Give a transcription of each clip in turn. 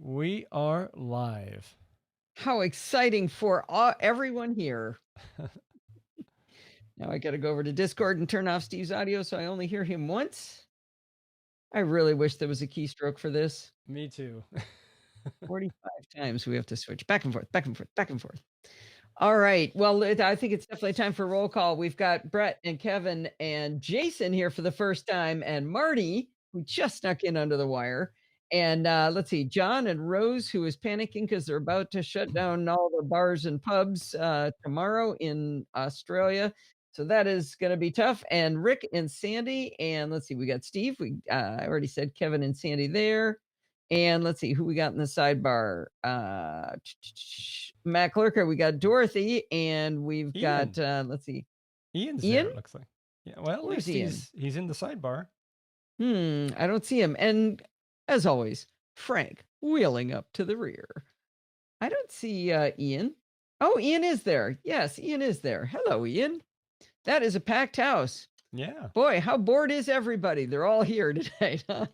We are live. How exciting for everyone here. Now I got to go over to Discord and turn off Steve's audio so I only hear him once. I really wish there was a keystroke for this. Me too. 45 times we have to switch back and forth, back and forth, back and forth. All right. Well, I think it's definitely time for roll call. We've got Brett and Kevin and Jason here for the first time, and Marty, who just snuck in under the wire. And let's see, John and Rose, who is panicking because they're about to shut down all the bars and pubs tomorrow in Australia. So that is going to be tough. And Rick and Sandy. And let's see, we got Steve. I already said Kevin and Sandy there. And let's see who we got in the sidebar. Matt Lurker, we got Dorothy, and we've got let's see. Ian's Ian? there, it looks like. Yeah, well, at least he's in the sidebar. I don't see him. And as always, Frank wheeling up to the rear. I don't see Ian. Oh, Ian is there. Yes, Ian is there. Hello, Ian. That is a packed house. Yeah. Boy, how bored is everybody? They're all here tonight, huh?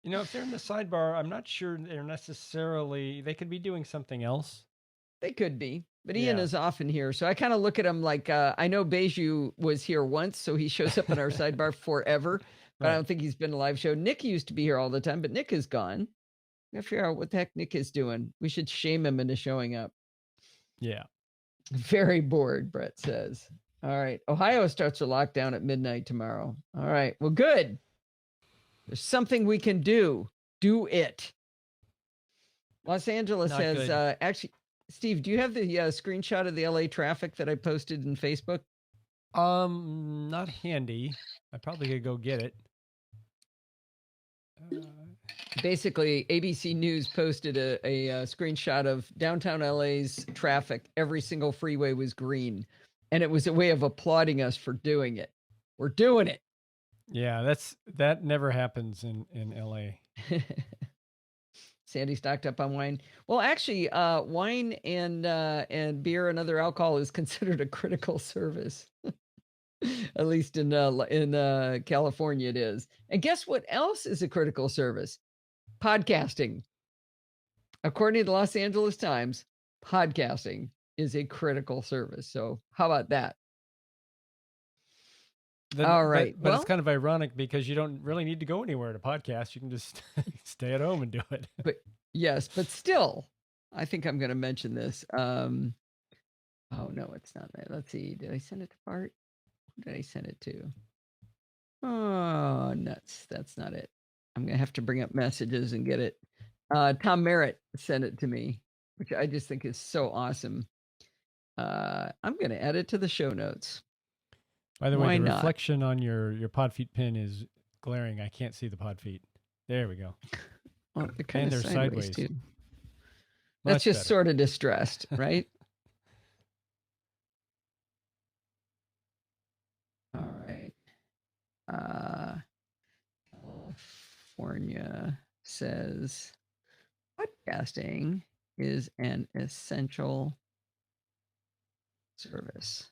You know, if they're in the sidebar, I'm not sure they're necessarily, they could be doing something else. They could be, but Ian is often here. So I kind of look at him like, I know Beju was here once, so he shows up in our sidebar forever, but I don't think he's been a live show. Nick used to be here all the time, but Nick is gone. We have to figure out what the heck Nick is doing. We should shame him into showing up. Yeah. Very bored, Brett says. All right. Ohio starts a lockdown at midnight tomorrow. All right. Well, good. There's something we can do. Do it. Los Angeles has actually, Steve, do you have the screenshot of the LA traffic that I posted in Facebook? Not handy. I probably could go get it. Basically, ABC News posted a screenshot of downtown LA's traffic. Every single freeway was green, and it was a way of applauding us for doing it. We're doing it. Yeah, that never happens in LA. Sandy stocked up on wine. Well, actually, wine and beer and other alcohol is considered a critical service. At least in California, it is. And guess what else is a critical service? Podcasting. According to the Los Angeles Times, podcasting is a critical service. So how about that? All right. But it's kind of ironic because you don't really need to go anywhere to podcast. You can just stay at home and do it. But yes, but still, I think I'm going to mention this. Oh, no, it's not there. Let's see. Did I send it to Bart? Who did I send it to? Oh, nuts. That's not it. I'm going to have to bring up messages and get it. Tom Merritt sent it to me, which I just think is so awesome. I'm going to add it to the show notes. By the way, the reflection on your Podfeet pin is glaring. I can't see the Podfeet. There we go. Well, they're kind of sideways too. That's just better. Sort of distressed, right? All right. California says podcasting is an essential service.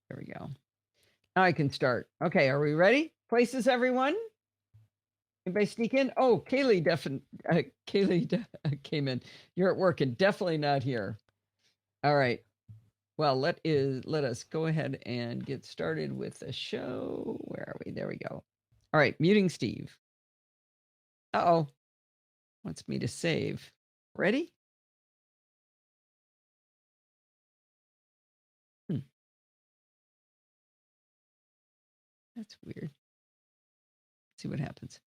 There we go. Now I can start. Okay, are we ready? Places, everyone? Anybody sneak in? Oh, Kaylee came in. You're at work and definitely not here. All right. Well, let us go ahead and get started with the show. Where are we? There we go. All right, muting Steve. Uh-oh. Wants me to save. Ready? That's weird. Let's see what happens.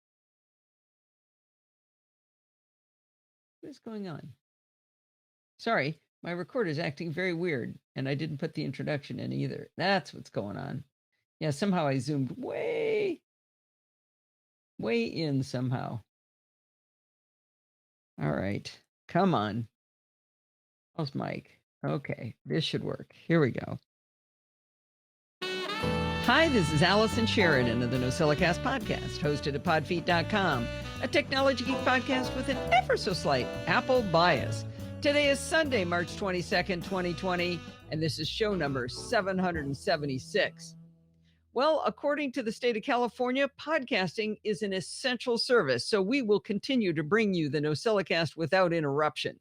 What is going on? Sorry, my recorder is acting very weird, and I didn't put the introduction in either. That's what's going on. Yeah, somehow I zoomed way in somehow. All right, come on. How's Mike? Okay, this should work. Here we go. Hi, this is Allison Sheridan of the NosillaCast podcast, hosted at podfeet.com, a technology geek podcast with an ever so slight Apple bias. Today is Sunday, March 22nd, 2020, and this is show number 776. Well, according to the state of California, podcasting is an essential service, so we will continue to bring you the NosillaCast without interruption.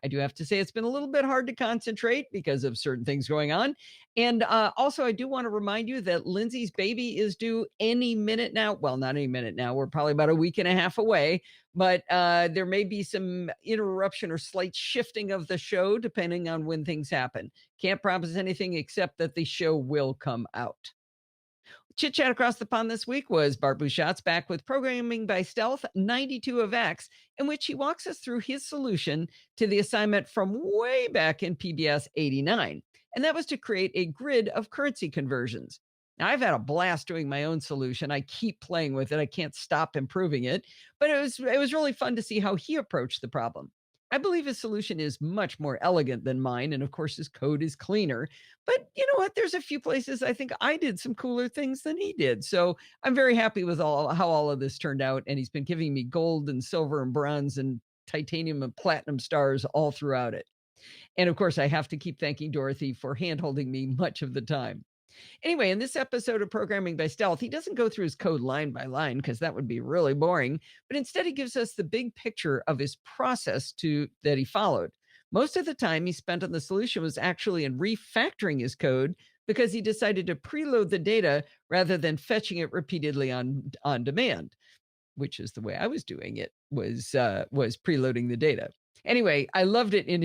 I do have to say it's been a little bit hard to concentrate because of certain things going on. And also, I do want to remind you that Lindsay's baby is due any minute now. Well, not any minute now. We're probably about a week and a half away, but there may be some interruption or slight shifting of the show depending on when things happen. Can't promise anything except that the show will come out. Chit Chat Across the Pond this week was Bart Bouchat's back with Programming by Stealth 92 of X, in which he walks us through his solution to the assignment from way back in PBS 89. And that was to create a grid of currency conversions. Now, I've had a blast doing my own solution. I keep playing with it. I can't stop improving it. But it was really fun to see how he approached the problem. I believe his solution is much more elegant than mine. And of course, his code is cleaner. But you know what? There's a few places I think I did some cooler things than he did. So I'm very happy with how all of this turned out. And he's been giving me gold and silver and bronze and titanium and platinum stars all throughout it. And of course, I have to keep thanking Dorothy for handholding me much of the time. Anyway, in this episode of Programming by Stealth, he doesn't go through his code line by line because that would be really boring, but instead he gives us the big picture of his process that he followed. Most of the time he spent on the solution was actually in refactoring his code because he decided to preload the data rather than fetching it repeatedly on demand, which is the way I was doing it, was preloading the data. Anyway, I loved it in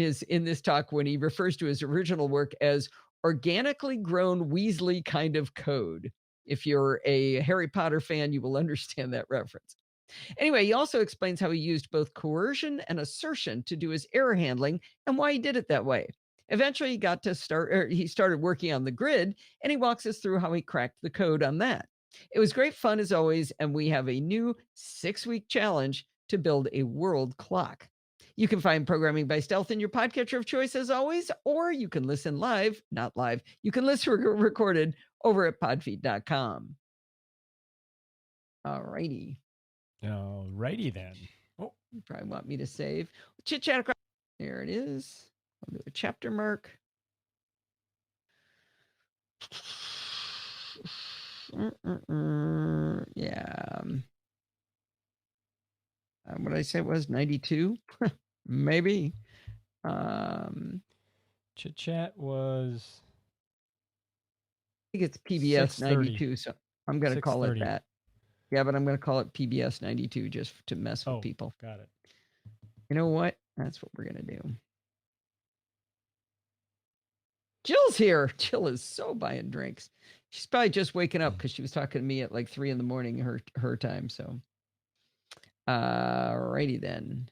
this talk when he refers to his original work as organically grown Weasley kind of code. If you're a Harry Potter fan, you will understand that reference. Anyway, he also explains how he used both coercion and assertion to do his error handling and why he did it that way. Eventually, he started working on the grid, and he walks us through how he cracked the code on that. It was great fun as always, and we have a new 6-week challenge to build a world clock. You can find Programming by Stealth in your podcatcher of choice as always, or you can listen live, not live. You can listen recorded over at podfeet.com. All righty. All righty then. Oh, you probably want me to save. Chit Chat Across. There it is. I'll do a chapter mark. Yeah. What did I say it was 92? Maybe. Chit Chat was. I think it's PBS 92, so I'm going to call it that. Yeah, but I'm going to call it PBS 92 just to mess with people. Got it. You know what? That's what we're going to do. Jill's here. Jill is so buying drinks. She's probably just waking up because she was talking to me at like 3 a.m. her time. So, righty then.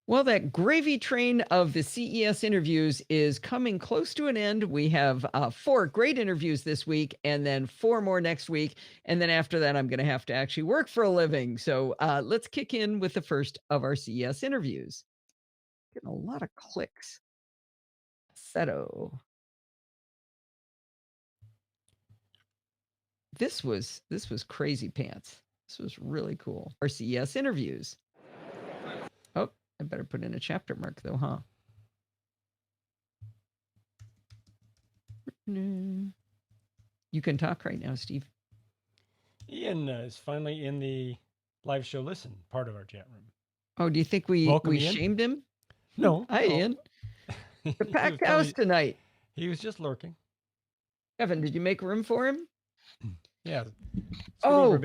Well, that gravy train of the CES interviews is coming close to an end. We have 4 great interviews this week and then 4 more next week. And then after that, I'm going to have to actually work for a living. So let's kick in with the first of our CES interviews. Getting a lot of clicks. Seto. This was crazy pants. This was really cool. Our CES interviews. Oh, I better put in a chapter mark though, huh? You can talk right now, Steve. Ian is finally in the live show listen part of our chat room. Oh, do you think we shamed him? No. Hi, Ian. The packed house tonight. He was just lurking. Kevin, did you make room for him? Yeah. Oh,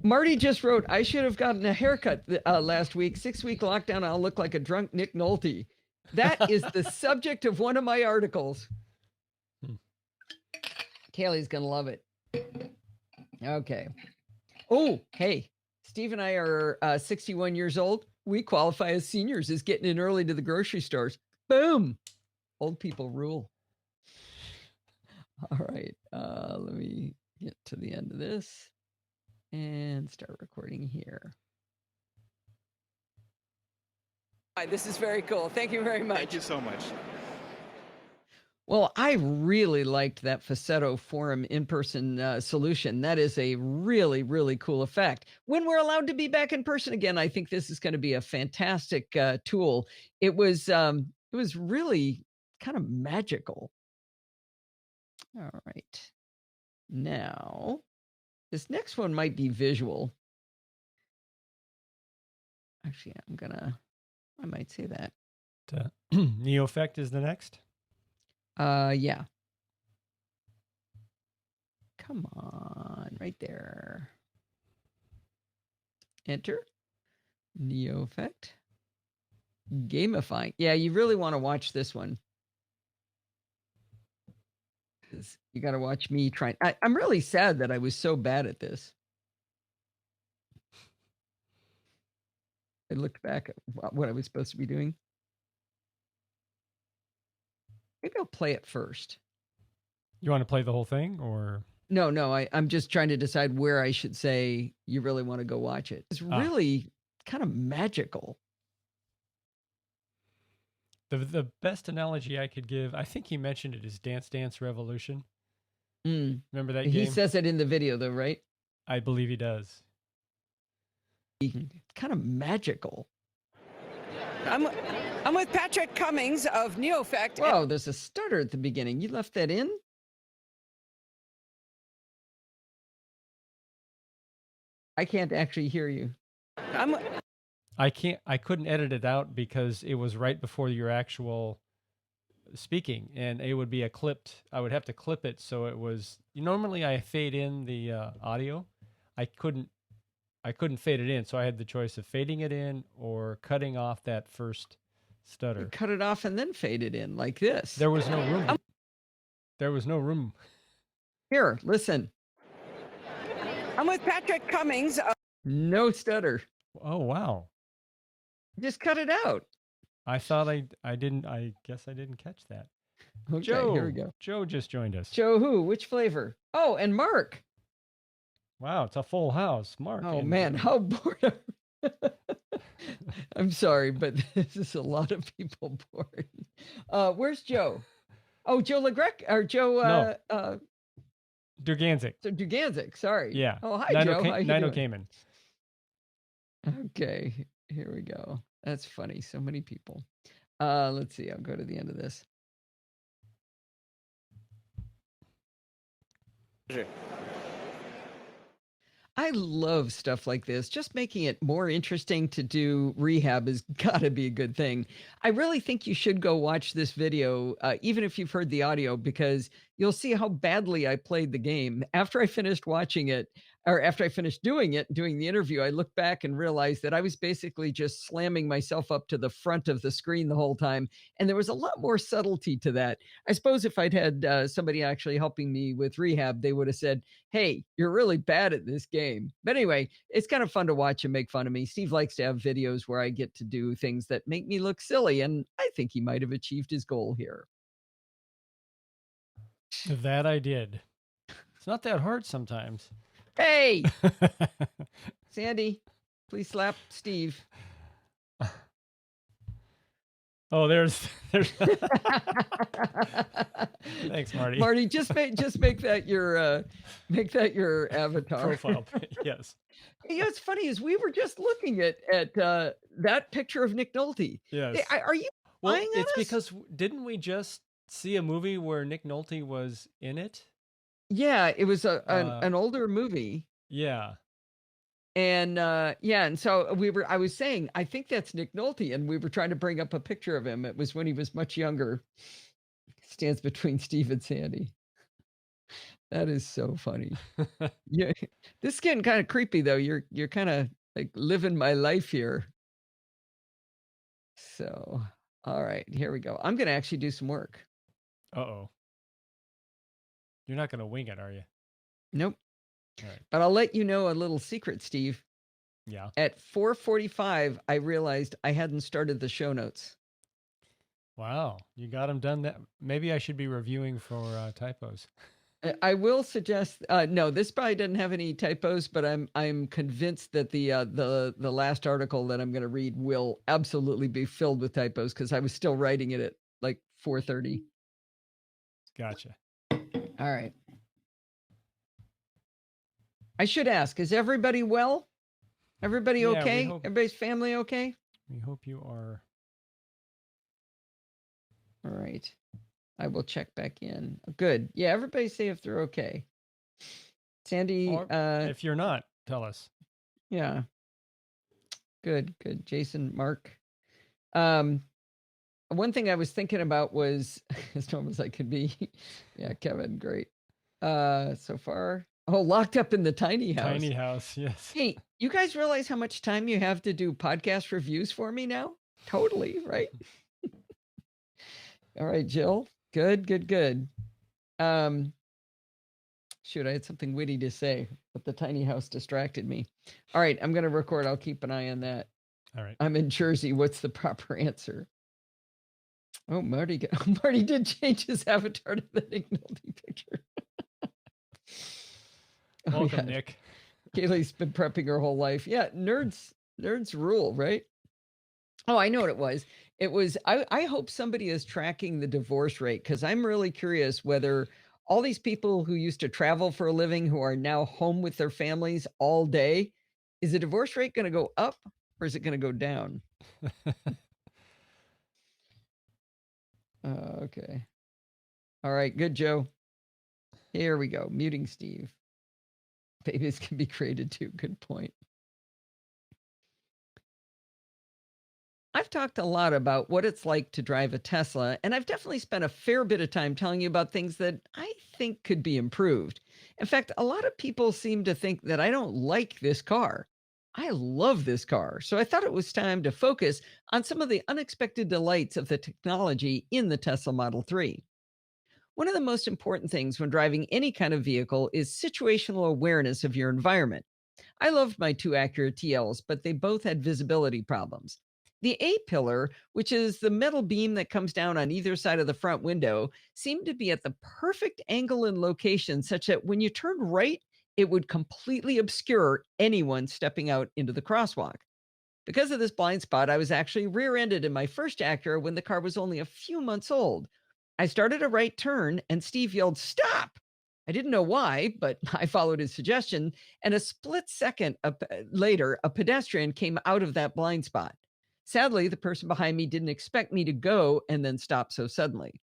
Marty just wrote, I should have gotten a haircut last week. 6-week lockdown, I'll look like a drunk Nick Nolte. That is the subject of one of my articles. Kaylee's going to love it. Okay. Oh, hey, Steve and I are 61 years old. We qualify as seniors as getting in early to the grocery stores. Boom. Old people rule. All right. Let me get to the end of this and start recording here. Hi, this is very cool. Thank you very much. Thank you so much. Well, I really liked that Facetto Forum in-person solution. That is a really, really cool effect. When we're allowed to be back in person again, I think this is going to be a fantastic tool. It was really kind of magical. All right. Now, this next one might be visual. Actually, I might say that. Neo Effect is the next? Yeah. Come on, right there. Enter. Neo Effect. Gamifying. Yeah, you really want to watch this one. You got to watch me try. I'm really sad that I was so bad at this. I looked back at what I was supposed to be doing. Maybe I'll play it first. You want to play the whole thing, or? No, I'm just trying to decide where I should say you really want to go watch it. It's really kind of magical. The best analogy I could give, I think he mentioned it, is Dance Dance Revolution. Remember that game? He says it in the video, though, right? I believe he does. Kind of magical. I'm with Patrick Cummings of Neo Effect. Whoa, there's a stutter at the beginning. You left that in? I can't actually hear you. I couldn't edit it out because it was right before your actual speaking, and it would be I would have to clip it, so it was, normally I fade in the audio. I couldn't fade it in, so I had the choice of fading it in or cutting off that first stutter. You cut it off and then fade it in like this. There was no room. There was no room. Here, listen. I'm with Patrick Cummings. No stutter. Oh, wow. Just cut it out. I thought I guess I didn't catch that. Okay, Joe, here we go. Joe just joined us. Joe who? Which flavor? Oh, and Mark. Wow, it's a full house. Mark. Oh, man, how bored. I'm sorry, but this is a lot of people bored. Where's Joe? Oh, Joe LeGrec, or Joe... No. Duganzik. So Duganzik, sorry. Yeah. Oh, hi, Joe. Nino Cayman. Okay, here we go. That's funny. So many people. Let's see. I'll go to the end of this. I love stuff like this. Just making it more interesting to do rehab has got to be a good thing. I really think you should go watch this video, even if you've heard the audio, because you'll see how badly I played the game. After I finished watching it, or after I finished doing it, doing the interview, I looked back and realized that I was basically just slamming myself up to the front of the screen the whole time. And there was a lot more subtlety to that. I suppose if I'd had somebody actually helping me with rehab, they would have said, hey, you're really bad at this game. But anyway, it's kind of fun to watch and make fun of me. Steve likes to have videos where I get to do things that make me look silly, and I think he might have achieved his goal here. That I did. It's not that hard sometimes. Hey, Sandy, please slap Steve. Oh, there's. Thanks, Marty. Marty, just make that your avatar profile. Yes. You know, what's funny is we were just looking at that picture of Nick Nolte. Yes. Are you? Well, it's because didn't we just see a movie where Nick Nolte was in it? Yeah, it was an older movie. Yeah. And and so I was saying, I think that's Nick Nolte, and we were trying to bring up a picture of him. It was when he was much younger. Stands between Steve and Sandy. That is so funny. Yeah, this is getting kind of creepy though. You're kind of like living my life here. So, all right, here we go. I'm gonna actually do some work. Uh-oh. You're not gonna wing it, are you? Nope. All right. But I'll let you know a little secret, Steve. Yeah. At 4:45, I realized I hadn't started the show notes. Wow, you got them done. That maybe I should be reviewing for typos. I will suggest no, this probably doesn't have any typos, but I'm convinced that the last article that I'm going to read will absolutely be filled with typos because I was still writing it at like 4:30. Gotcha. All right. I should ask, is everybody well? Everybody okay? Everybody's family okay? We hope you are. All right. I will check back in. Good. Yeah, everybody say if they're okay. Sandy, Or if you're not, tell us. yeah. Good. Jason, Mark. One thing I was thinking about was as normal as I could be. Yeah, Kevin, great. So far. Oh, locked up in the tiny house. Tiny house, yes. Hey, you guys realize how much time you have to do podcast reviews for me now? Totally, right? All right, Jill. Good. Shoot, I had something witty to say, but the tiny house distracted me. All right, I'm going to record. I'll keep an eye on that. All right. I'm in Jersey. What's the proper answer? Oh, Marty did change his avatar to the Nick Nolte picture. Welcome, Nick. Kaylee's been prepping her whole life. Yeah, nerds rule, right? Oh, I know what it was. It was, I hope somebody is tracking the divorce rate, because I'm really curious whether all these people who used to travel for a living who are now home with their families all day, is the divorce rate going to go up or is it going to go down? Okay. All right. Good, Joe. Here we go. Muting Steve. Babies can be created too. Good point. I've talked a lot about what it's like to drive a Tesla, and I've definitely spent a fair bit of time telling you about things that I think could be improved. In fact, a lot of people seem to think that I don't like this car. I love this car, so I thought it was time to focus on some of the unexpected delights of the technology in the Tesla Model 3. One of the most important things when driving any kind of vehicle is situational awareness of your environment. I loved my two Acura TLs, but they both had visibility problems. The A pillar, which is the metal beam that comes down on either side of the front window, seemed to be at the perfect angle and location such that when you turned right, it would completely obscure anyone stepping out into the crosswalk. Because of this blind spot, I was actually rear ended in my first Acura when the car was only a few months old. I started a right turn and Steve yelled, "Stop!" I didn't know why, but I followed his suggestion. And a split second later, a pedestrian came out of that blind spot. Sadly, the person behind me didn't expect me to go and then stop so suddenly.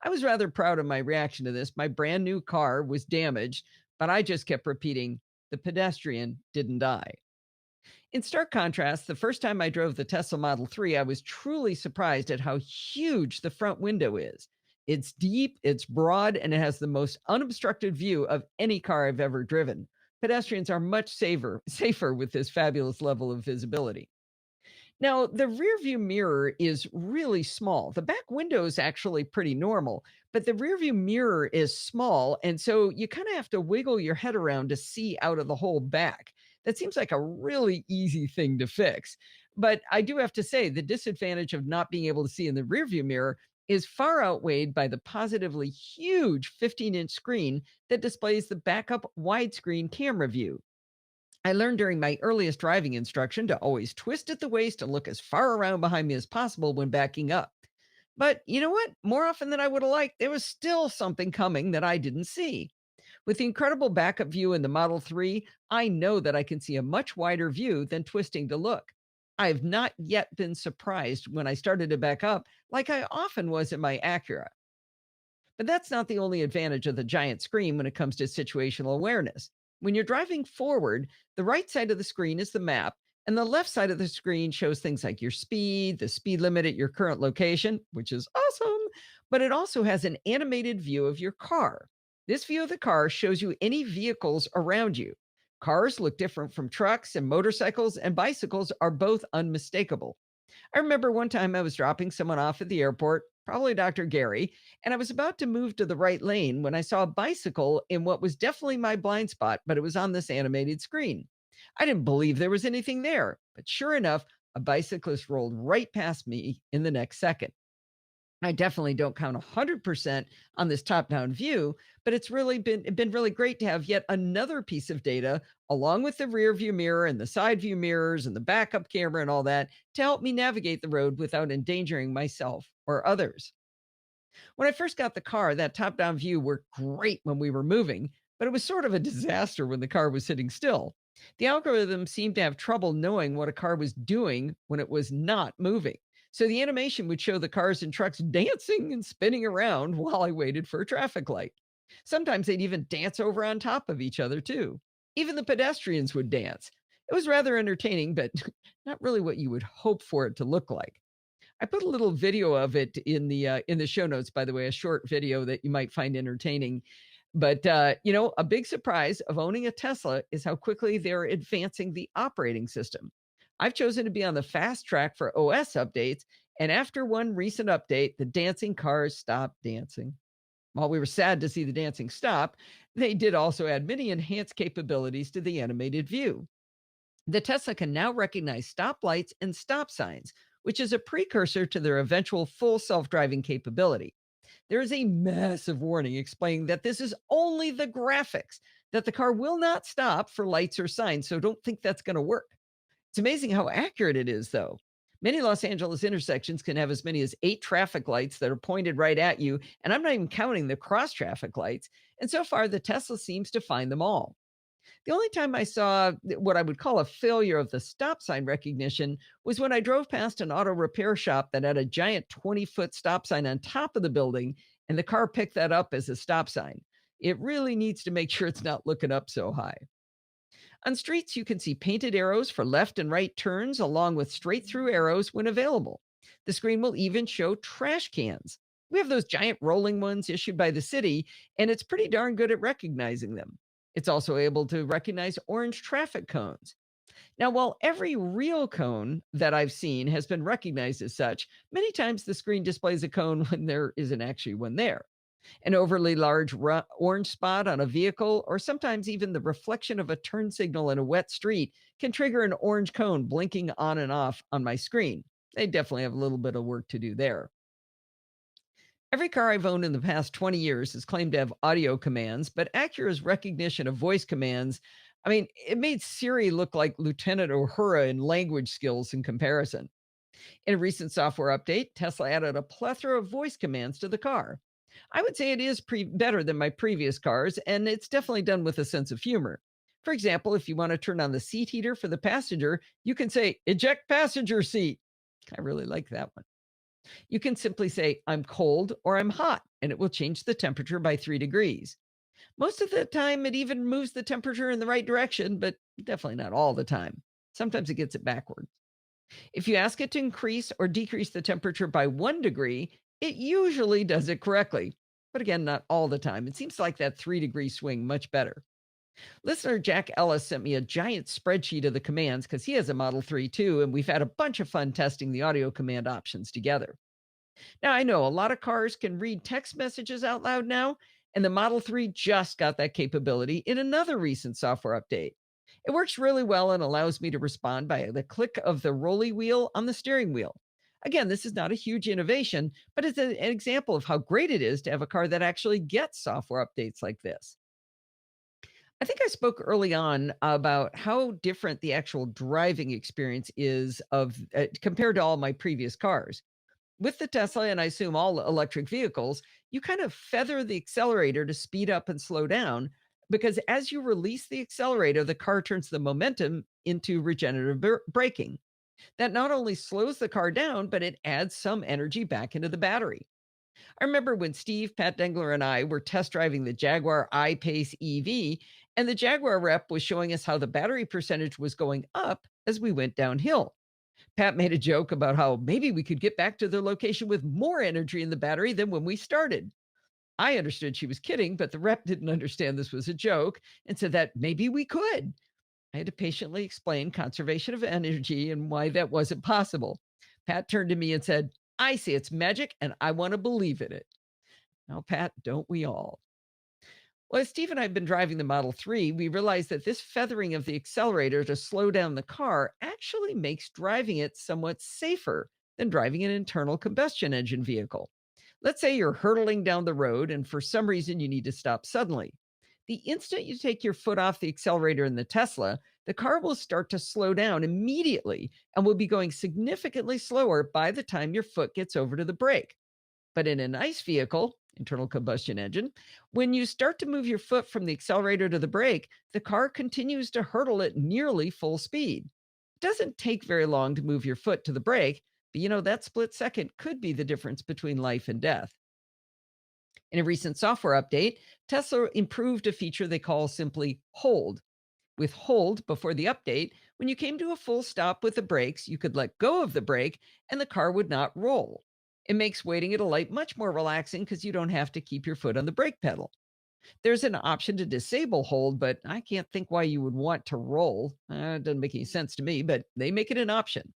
I was rather proud of my reaction to this. My brand new car was damaged, but I just kept repeating, "The pedestrian didn't die." In stark contrast, the first time I drove the Tesla Model 3, I was truly surprised at how huge the front window is. It's deep, it's broad, and it has the most unobstructed view of any car I've ever driven. Pedestrians are much safer with this fabulous level of visibility. Now, the rear view mirror is really small. The back window is actually pretty normal, but the rear view mirror is small. And so you kind of have to wiggle your head around to see out of the whole back. That seems like a really easy thing to fix. But I do have to say, the disadvantage of not being able to see in the rear view mirror is far outweighed by the positively huge 15-inch screen that displays the backup widescreen camera view. I learned during my earliest driving instruction to always twist at the waist and look as far around behind me as possible when backing up. But you know what? More often than I would have liked, there was still something coming that I didn't see. With the incredible backup view in the Model 3, I know that I can see a much wider view than twisting to look. I have not yet been surprised when I started to back up like I often was in my Acura. But that's not the only advantage of the giant screen when it comes to situational awareness. When you're driving forward, the right side of the screen is the map, and the left side of the screen shows things like your speed, the speed limit at your current location, which is awesome, but it also has an animated view of your car. This view of the car shows you any vehicles around you. Cars look different from trucks, and motorcycles and bicycles are both unmistakable. I remember one time I was dropping someone off at the airport, probably Dr. Gary, and I was about to move to the right lane when I saw a bicycle in what was definitely my blind spot, but it was on this animated screen. I didn't believe there was anything there, but sure enough, a bicyclist rolled right past me in the next second. I definitely don't count 100% on this top-down view, but it's really been really great to have yet another piece of data along with the rear view mirror and the side view mirrors and the backup camera and all that to help me navigate the road without endangering myself or others. When I first got the car, that top-down view worked great when we were moving, but it was sort of a disaster when the car was sitting still. The algorithm seemed to have trouble knowing what a car was doing when it was not moving. So the animation would show the cars and trucks dancing and spinning around while I waited for a traffic light. Sometimes they'd even dance over on top of each other, too. Even the pedestrians would dance. It was rather entertaining, but not really what you would hope for it to look like. I put a little video of it in the show notes, by the way, a short video that you might find entertaining. But a big surprise of owning a Tesla is how quickly they're advancing the operating system. I've chosen to be on the fast track for OS updates, and after one recent update, the dancing cars stopped dancing. While we were sad to see the dancing stop, they did also add many enhanced capabilities to the animated view. The Tesla can now recognize stoplights and stop signs, which is a precursor to their eventual full self driving capability. There is a massive warning explaining that this is only the graphics, that the car will not stop for lights or signs, so don't think that's going to work. It's amazing how accurate it is, though. Many Los Angeles intersections can have as many as 8 traffic lights that are pointed right at you, and I'm not even counting the cross traffic lights. And so far, the Tesla seems to find them all. The only time I saw what I would call a failure of the stop sign recognition was when I drove past an auto repair shop that had a giant 20-foot stop sign on top of the building, and the car picked that up as a stop sign. It really needs to make sure it's not looking up so high. On streets, you can see painted arrows for left and right turns, along with straight through arrows when available. The screen will even show trash cans. We have those giant rolling ones issued by the city, and it's pretty darn good at recognizing them. It's also able to recognize orange traffic cones. Now, while every real cone that I've seen has been recognized as such, many times the screen displays a cone when there isn't actually one there. An overly large orange spot on a vehicle, or sometimes even the reflection of a turn signal in a wet street, can trigger an orange cone blinking on and off on my screen. They definitely have a little bit of work to do there. Every car I've owned in the past 20 years has claimed to have audio commands, but Acura's recognition of voice commands, I mean, it made Siri look like Lieutenant Uhura in language skills in comparison. In a recent software update, Tesla added a plethora of voice commands to the car. I would say it is better than my previous cars, and it's definitely done with a sense of humor. For example, if you want to turn on the seat heater for the passenger, you can say, eject passenger seat. I really like that one. You can simply say, I'm cold or I'm hot, and it will change the temperature by 3 degrees. Most of the time, it even moves the temperature in the right direction, but definitely not all the time. Sometimes it gets it backwards. If you ask it to increase or decrease the temperature by 1 degree, it usually does it correctly. But again, not all the time. It seems like that 3 degree swing much better. Listener Jack Ellis sent me a giant spreadsheet of the commands because he has a Model 3 too, and we've had a bunch of fun testing the audio command options together. Now, I know a lot of cars can read text messages out loud now, and the Model 3 just got that capability in another recent software update. It works really well and allows me to respond by the click of the rolly wheel on the steering wheel. Again, this is not a huge innovation, but it's an example of how great it is to have a car that actually gets software updates like this. I think I spoke early on about how different the actual driving experience is of compared to all my previous cars. With the Tesla, and I assume all electric vehicles, you kind of feather the accelerator to speed up and slow down because as you release the accelerator, the car turns the momentum into regenerative braking. That not only slows the car down, but it adds some energy back into the battery. I remember when Steve, Pat Dengler, and I were test driving the Jaguar I-Pace EV, and the Jaguar rep was showing us how the battery percentage was going up as we went downhill. Pat made a joke about how maybe we could get back to their location with more energy in the battery than when we started. I understood she was kidding, but the rep didn't understand this was a joke and said that maybe we could. I had to patiently explain conservation of energy and why that wasn't possible. Pat turned to me and said, I see it's magic and I want to believe in it. Now, Pat, don't we all? Well, as Steve and I have been driving the Model 3, we realized that this feathering of the accelerator to slow down the car actually makes driving it somewhat safer than driving an internal combustion engine vehicle. Let's say you're hurtling down the road and for some reason you need to stop suddenly. The instant you take your foot off the accelerator in the Tesla, the car will start to slow down immediately and will be going significantly slower by the time your foot gets over to the brake. But in an ICE vehicle, internal combustion engine, when you start to move your foot from the accelerator to the brake, the car continues to hurtle at nearly full speed. It doesn't take very long to move your foot to the brake, But that split second could be the difference between life and death. In a recent software update, Tesla improved a feature they call simply hold. With hold before the update, when you came to a full stop with the brakes, you could let go of the brake and the car would not roll. It makes waiting at a light much more relaxing because you don't have to keep your foot on the brake pedal. There's an option to disable hold, but I can't think why you would want to roll. It doesn't make any sense to me, but they make it an option.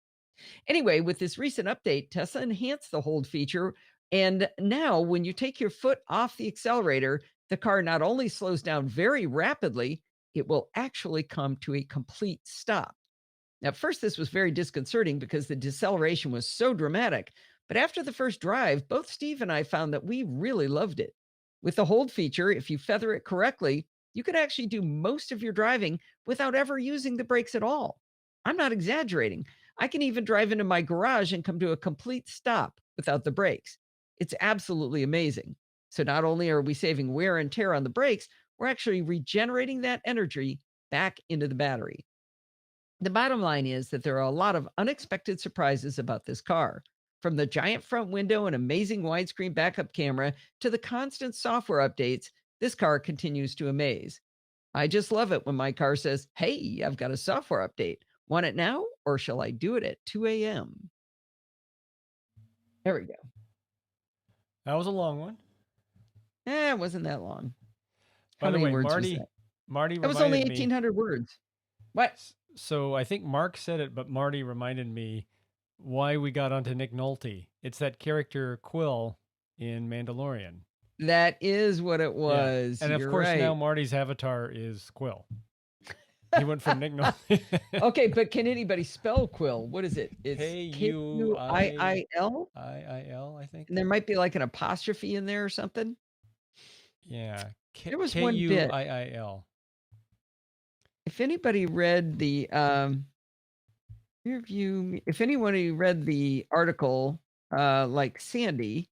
Anyway, with this recent update, Tesla enhanced the hold feature. And now, when you take your foot off the accelerator, the car not only slows down very rapidly, it will actually come to a complete stop. Now, at first, this was very disconcerting because the deceleration was so dramatic. But after the first drive, both Steve and I found that we really loved it. With the hold feature, if you feather it correctly, you can actually do most of your driving without ever using the brakes at all. I'm not exaggerating. I can even drive into my garage and come to a complete stop without the brakes. It's absolutely amazing. So not only are we saving wear and tear on the brakes, we're actually regenerating that energy back into the battery. The bottom line is that there are a lot of unexpected surprises about this car. From the giant front window and amazing widescreen backup camera to the constant software updates, this car continues to amaze. I just love it when my car says, "Hey, I've got a software update. Want it now or shall I do it at 2 a.m.?" There we go. That was a long one. It wasn't that long. By How the many way, words was that? Marty That was only reminded me. 1,800 words. What? So I think Mark said it, but Marty reminded me why we got onto Nick Nolte. It's that character Quill in Mandalorian. That is what it Yeah. was. And of You're course right. now Marty's avatar is Quill. He went from Nick Nolte. Okay, but can anybody spell Quill? What is it? It's Kuiil, K-U-I-I-L? I-I-L, I think. And there might be like an apostrophe in there or something. Yeah. There was one bit. Kuiil. If anybody read the review, if anyone read the article like Sandy,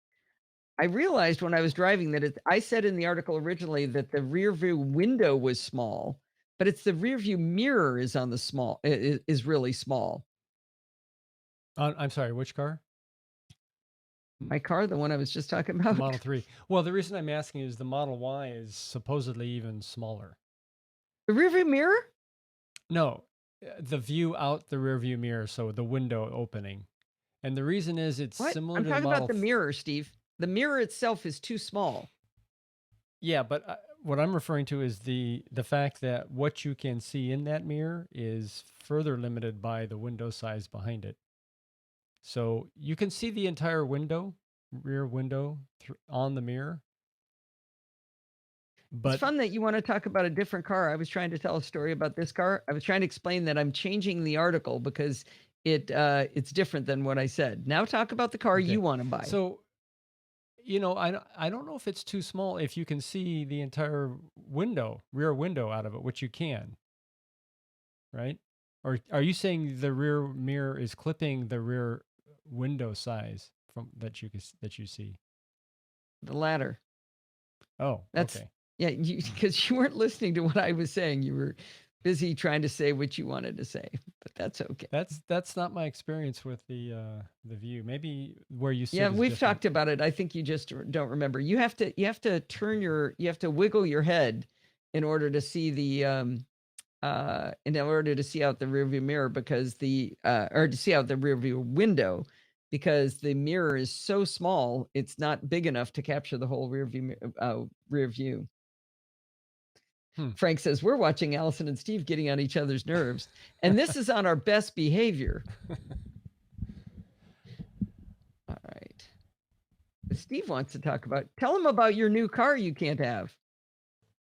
I realized when I was driving that I said in the article originally that the rear view window was small, but it's the rear view mirror is on the small is really small. I'm sorry, which car? My car, the one I was just talking about. Model 3. Well, the reason I'm asking is the Model Y is supposedly even smaller. The rear view mirror? No, the view out the rear view mirror, so the window opening. And the reason is it's What? similar I'm to the talking Model about the mirror, Steve. The mirror itself is too small. Yeah, but what I'm referring to is the fact that what you can see in that mirror is further limited by the window size behind it. So you can see the entire window, rear window on the mirror. But it's fun that you want to talk about a different car. I was trying to tell a story about this car. I was trying to explain that I'm changing the article because it's different than what I said. Now talk about the car you want to buy. So, I don't know if it's too small if you can see the entire rear window out of it, which you can, right? Or are you saying the rear mirror is clipping the rear window size from that you see? The latter. Oh, okay. Yeah, because you weren't listening to what I was saying. You were busy trying to say what you wanted to say, but that's okay. That's not my experience with the view. Maybe where you sit. Yeah, we've different. talked about it. I think you just don't remember. You have to wiggle your head in order to see the in order to see out the rearview mirror because or to see out the rearview window because the mirror is so small, it's not big enough to capture the whole rear view. Frank says, we're watching Allison and Steve getting on each other's nerves. And this is on our best behavior. All right. Steve wants to talk about, tell him about your new car you can't have.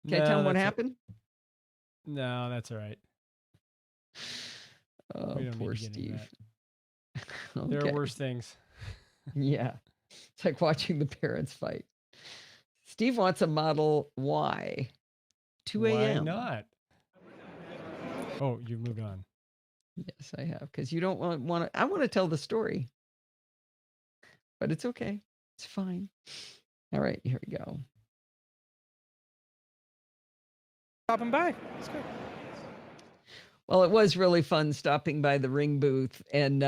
Can I tell him what happened? No, that's all right. Oh, poor Steve. Okay. There are worse things. Yeah. It's like watching the parents fight. Steve wants a Model Y. 2 a.m. Why not? Oh, you've moved on. Yes, I have. Because you don't want to. I want to tell the story. But it's okay. It's fine. All right, here we go. Stopping by. That's good. Well, it was really fun stopping by the ring booth. And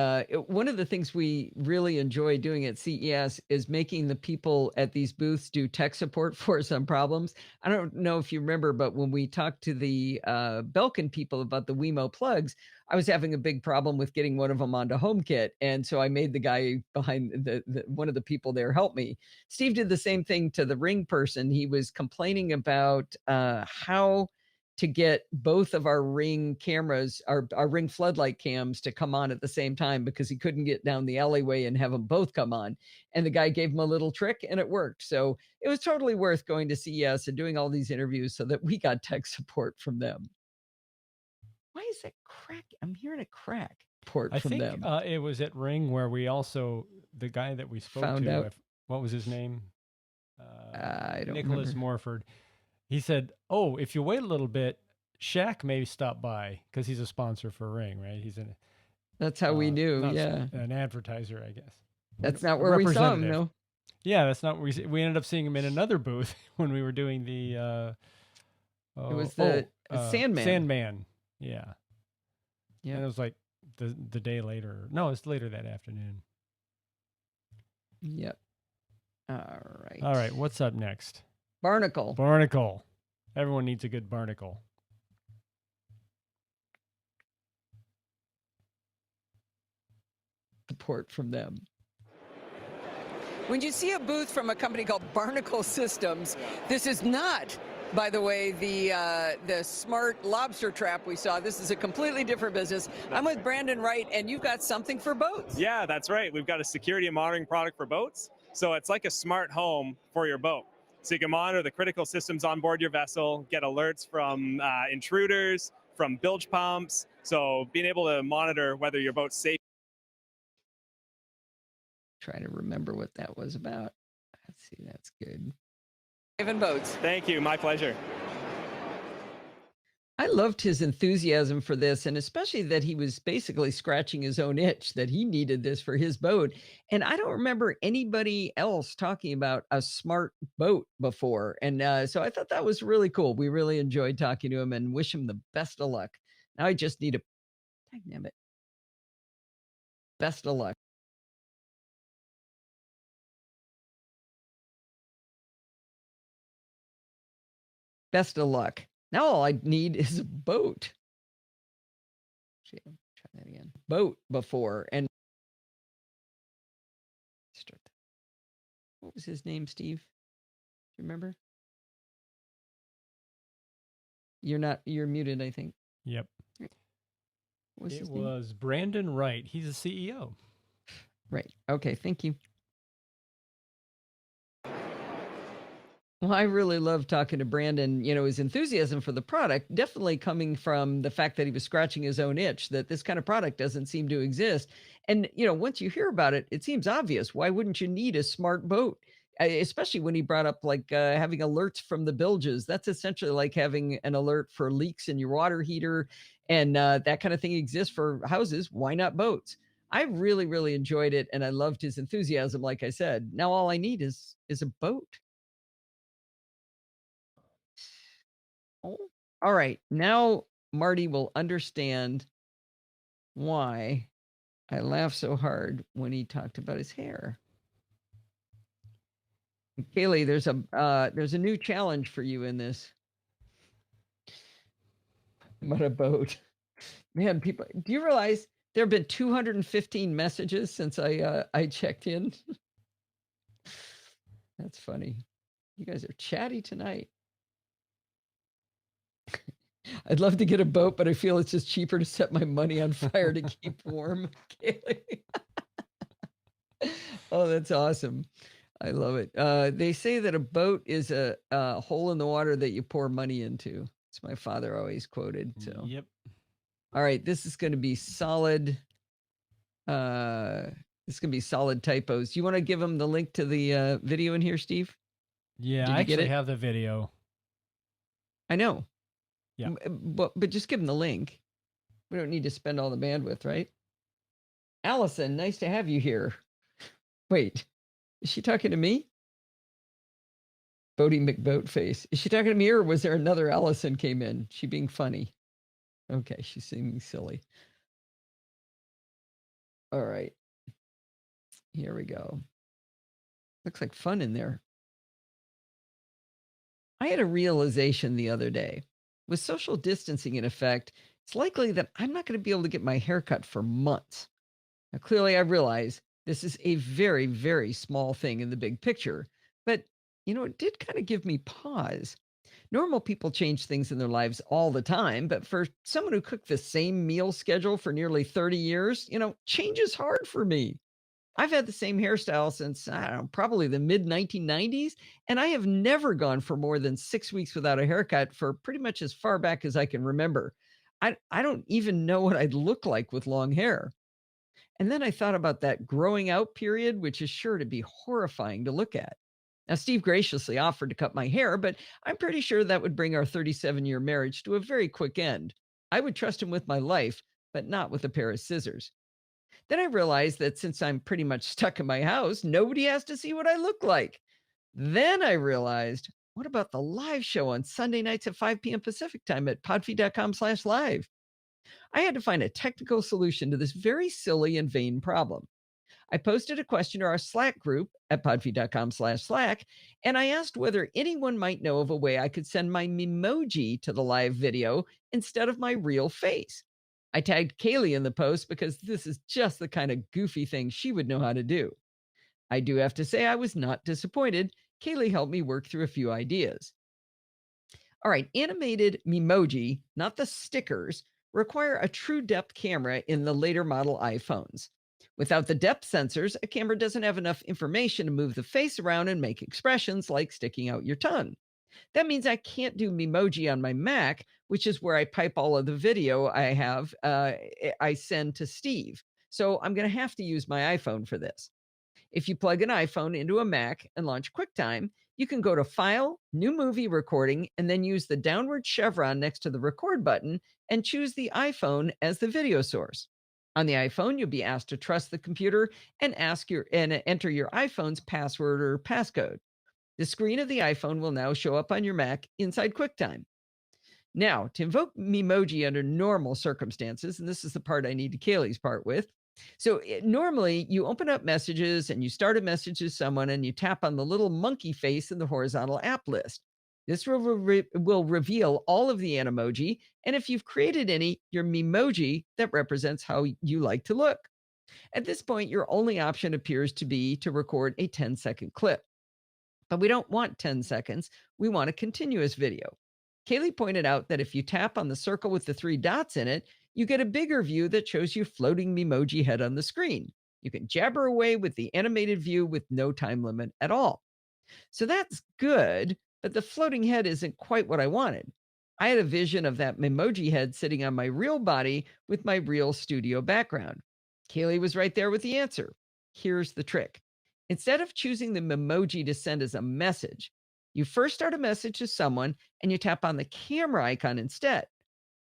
one of the things we really enjoy doing at CES is making the people at these booths do tech support for us on problems. I don't know if you remember, but when we talked to the Belkin people about the Wemo plugs, I was having a big problem with getting one of them onto HomeKit. And so I made the guy behind one of the people there help me. Steve did the same thing to the ring person. He was complaining about how to get both of our ring cameras, our ring floodlight cams to come on at the same time because he couldn't get down the alleyway and have them both come on. And the guy gave him a little trick and it worked. So it was totally worth going to CES and doing all these interviews so that we got tech support from them. Why is that crack? I'm hearing a crack port from them. It was at Ring where we also, the guy that we spoke Found to, out. What was his name? I don't Nicholas remember. Morford. He said, "Oh, if you wait a little bit, Shaq may stop by because he's a sponsor for Ring, right? He's in. That's how we knew. Yeah, an advertiser, I guess. That's not where we saw him, Representative. though. Yeah, that's not where we ended up seeing him in another booth when we were doing the. It was the Sandman. Sandman. Yeah. Yeah. And it was like the day later. No, it's later that afternoon. Yep. All right. All right. What's up next? Barnacle. Barnacle. Everyone needs a good barnacle. Support from them. When you see a booth from a company called Barnacle Systems, this is not, by the way, the smart lobster trap we saw. This is a completely different business. I'm with Brandon Wright, and you've got something for boats. Yeah, that's right. We've got a security and monitoring product for boats. So it's like a smart home for your boat. So you can monitor the critical systems on board your vessel, get alerts from intruders, from bilge pumps. So being able to monitor whether your boat's safe. Trying to remember what that was about. Let's see, that's good. Even boats. Thank you, my pleasure. I loved his enthusiasm for this, and especially that he was basically scratching his own itch that he needed this for his boat. And I don't remember anybody else talking about a smart boat before. And so I thought that was really cool. We really enjoyed talking to him and wish him the best of luck. Now I just need damn it. Best of luck. Best of luck. Now all I need is a boat. Try that again. Boat before and start that. What was his name, Steve? Do you remember? You're muted, I think. Yep. It was Brandon Wright. He's a CEO. Right. Okay. Thank you. Well, I really love talking to Brandon. You know, his enthusiasm for the product definitely coming from the fact that he was scratching his own itch, that this kind of product doesn't seem to exist. And, you know, once you hear about it, it seems obvious. Why wouldn't you need a smart boat? Especially when he brought up like having alerts from the bilges. That's essentially like having an alert for leaks in your water heater, and that kind of thing exists for houses. Why not boats? I really, really enjoyed it, and I loved his enthusiasm. Like I said, now all I need is a boat. Oh, all right. Now Marty will understand why I laughed so hard when he talked about his hair. Kaylee, there's a new challenge for you in this. What a boat. Man, people, do you realize there have been 215 messages since I checked in? That's funny. You guys are chatty tonight. I'd love to get a boat, but I feel it's just cheaper to set my money on fire to keep warm. Kaylee. Oh, that's awesome. I love it. They say that a boat is a hole in the water that you pour money into. It's my father always quoted. So, Yep. All right, this is going to be solid. This is going to be solid typos. You want to give them the link to the video in here, Steve? Yeah, Did I you get actually it? have the video. I know. Yeah. But just give them the link. We don't need to spend all the bandwidth, right? Allison, nice to have you here. Wait, is she talking to me? Bodie McBoatface. Is she talking to me, or was there another Allison came in? She being funny? Okay, she's seeming silly. All right, here we go. Looks like fun in there. I had a realization the other day. With social distancing in effect, it's likely that I'm not going to be able to get my hair cut for months. Now, clearly, I realize this is a very, very small thing in the big picture, but it did kind of give me pause. Normal people change things in their lives all the time, but for someone who cooked the same meal schedule for nearly 30 years, change is hard for me. I've had the same hairstyle since, I don't know, probably the mid 1990s, and I have never gone for more than 6 weeks without a haircut for pretty much as far back as I can remember. I don't even know what I'd look like with long hair. And then I thought about that growing out period, which is sure to be horrifying to look at. Now, Steve graciously offered to cut my hair, but I'm pretty sure that would bring our 37-year marriage to a very quick end. I would trust him with my life, but not with a pair of scissors. Then I realized that since I'm pretty much stuck in my house, nobody has to see what I look like. Then I realized, what about the live show on Sunday nights at 5 p.m. Pacific time at podfeed.com/live? I had to find a technical solution to this very silly and vain problem. I posted a question to our Slack group at podfeed.com/Slack, and I asked whether anyone might know of a way I could send my Memoji to the live video instead of my real face. I tagged Kaylee in the post because this is just the kind of goofy thing she would know how to do. I do have to say I was not disappointed. Kaylee helped me work through a few ideas. All right, animated Memoji, not the stickers, require a true depth camera in the later model iPhones. Without the depth sensors, a camera doesn't have enough information to move the face around and make expressions like sticking out your tongue. That means I can't do Memoji on my Mac, which is where I pipe all of the video I send to Steve. So I'm going to have to use my iPhone for this. If you plug an iPhone into a Mac and launch QuickTime, you can go to File, New Movie Recording, and then use the downward chevron next to the record button and choose the iPhone as the video source. On the iPhone, you'll be asked to trust the computer and enter your iPhone's password or passcode. The screen of the iPhone will now show up on your Mac inside QuickTime. Now, to invoke Memoji under normal circumstances, and this is the part I need Kaylee's part with. So normally you open up messages and you start a message to someone and you tap on the little monkey face in the horizontal app list. This will reveal all of the Animoji, and if you've created any, your Memoji that represents how you like to look. At this point, your only option appears to be to record a 10-second clip. But we don't want 10 seconds. We want a continuous video. Kaylee pointed out that if you tap on the circle with the 3 dots in it, you get a bigger view that shows you floating Memoji head on the screen. You can jabber away with the animated view with no time limit at all. So that's good, but the floating head isn't quite what I wanted. I had a vision of that Memoji head sitting on my real body with my real studio background. Kaylee was right there with the answer. Here's the trick. Instead of choosing the Memoji to send as a message, you first start a message to someone and you tap on the camera icon instead.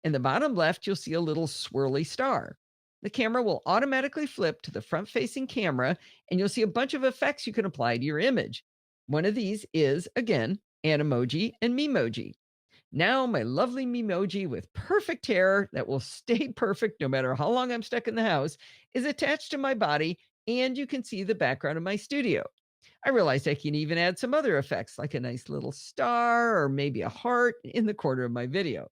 In the bottom left, you'll see a little swirly star. The camera will automatically flip to the front-facing camera, and you'll see a bunch of effects you can apply to your image. One of these is, again, Animoji and Memoji. Now, my lovely Memoji with perfect hair that will stay perfect no matter how long I'm stuck in the house is attached to my body, and you can see the background of my studio. I realized I can even add some other effects like a nice little star or maybe a heart in the corner of my video.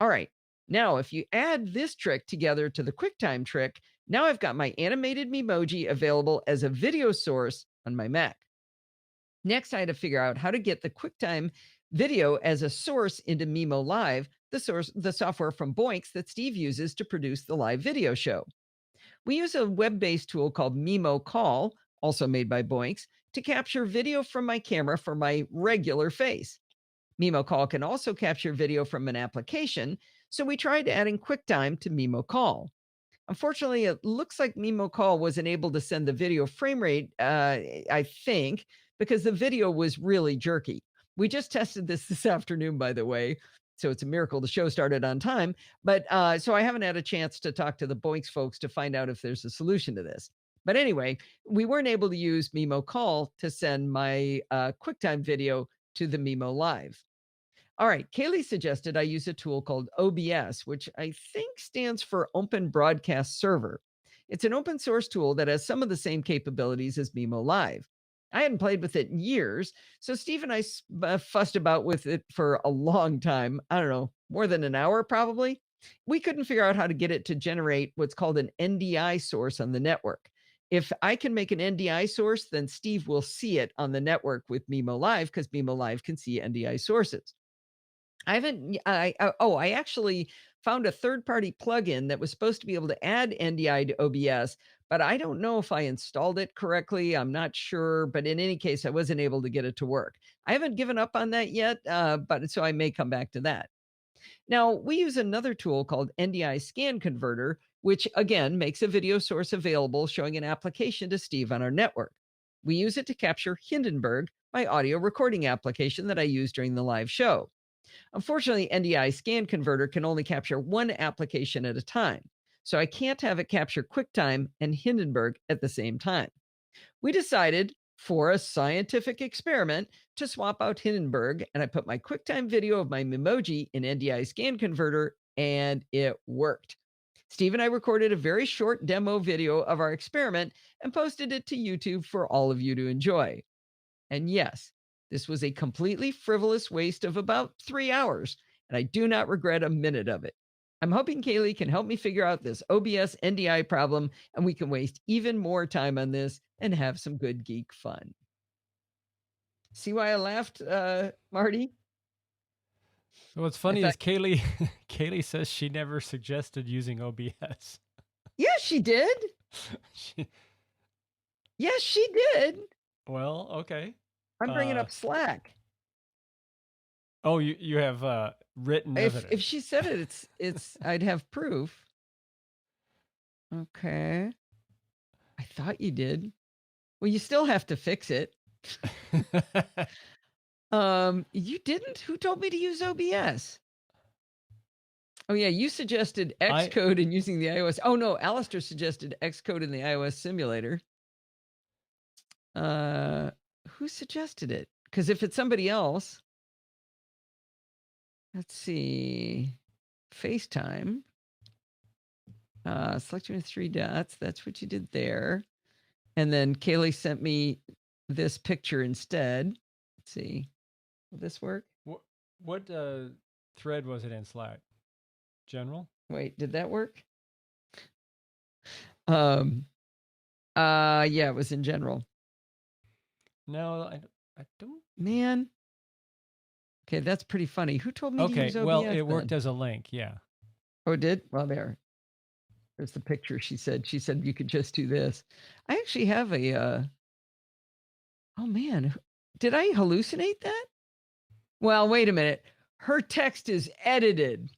All right. Now, if you add this trick together to the QuickTime trick, now I've got my animated Memoji available as a video source on my Mac. Next, I had to figure out how to get the QuickTime video as a source into Mimo Live, the software from Boinks that Steve uses to produce the live video show. We use a web-based tool called Mimo Call, also made by Boinks, to capture video from my camera for my regular face. Mimo Call can also capture video from an application, so we tried adding QuickTime to Mimo Call. Unfortunately, it looks like Mimo Call wasn't able to send the video frame rate, I think, because the video was really jerky. We just tested this afternoon, by the way, so it's a miracle the show started on time. But so I haven't had a chance to talk to the Boinks folks to find out if there's a solution to this. But anyway, we weren't able to use Mimo Call to send my QuickTime video to the Mimo Live. All right, Kaylee suggested I use a tool called OBS, which I think stands for Open Broadcast Server. It's an open source tool that has some of the same capabilities as Mimo Live. I hadn't played with it in years, so Steve and I fussed about with it for a long time. I don't know, more than an hour probably. We couldn't figure out how to get it to generate what's called an NDI source on the network. If I can make an NDI source, then Steve will see it on the network with Mimo Live because Mimo Live can see NDI sources. I actually found a third-party plugin that was supposed to be able to add NDI to OBS, but I don't know if I installed it correctly. I'm not sure, but in any case, I wasn't able to get it to work. I haven't given up on that yet, but so I may come back to that. Now, we use another tool called NDI Scan Converter, which again makes a video source available showing an application to Steve on our network. We use it to capture Hindenburg, my audio recording application that I use during the live show. Unfortunately, NDI Scan Converter can only capture one application at a time, so I can't have it capture QuickTime and Hindenburg at the same time. We decided for a scientific experiment to swap out Hindenburg, and I put my QuickTime video of my Memoji in NDI Scan Converter, and it worked. Steve and I recorded a very short demo video of our experiment and posted it to YouTube for all of you to enjoy. And yes, this was a completely frivolous waste of about 3 hours, and I do not regret a minute of it. I'm hoping Kaylee can help me figure out this OBS NDI problem, and we can waste even more time on this and have some good geek fun. See why I laughed, Marty? So what's funny thought- is Kaylee says she never suggested using OBS. Yeah, she did. Yes, she did. Well, okay. I'm bringing up Slack. Oh, you have written evidence. If she said it, it's I'd have proof. Okay. I thought you did. Well, you still have to fix it. You didn't? Who told me to use OBS? Oh yeah, you suggested Xcode and using the iOS. Oh no, Alistair suggested Xcode in the iOS simulator. Who suggested it? Because if it's somebody else, let's see, FaceTime. Selection with 3 dots. That's what you did there. And then Kaylee sent me this picture instead. Let's see. Will this work? What thread was it in Slack? General? Wait, did that work? Yeah, it was in general. No, I don't. Man. Okay, that's pretty funny. Who told me to use OBS? Okay, well, it worked as a link, yeah. Oh, it did? Well, there's the picture. She said you could just do this. I actually have a oh man, did I hallucinate that? Well, wait a minute. Her text is edited.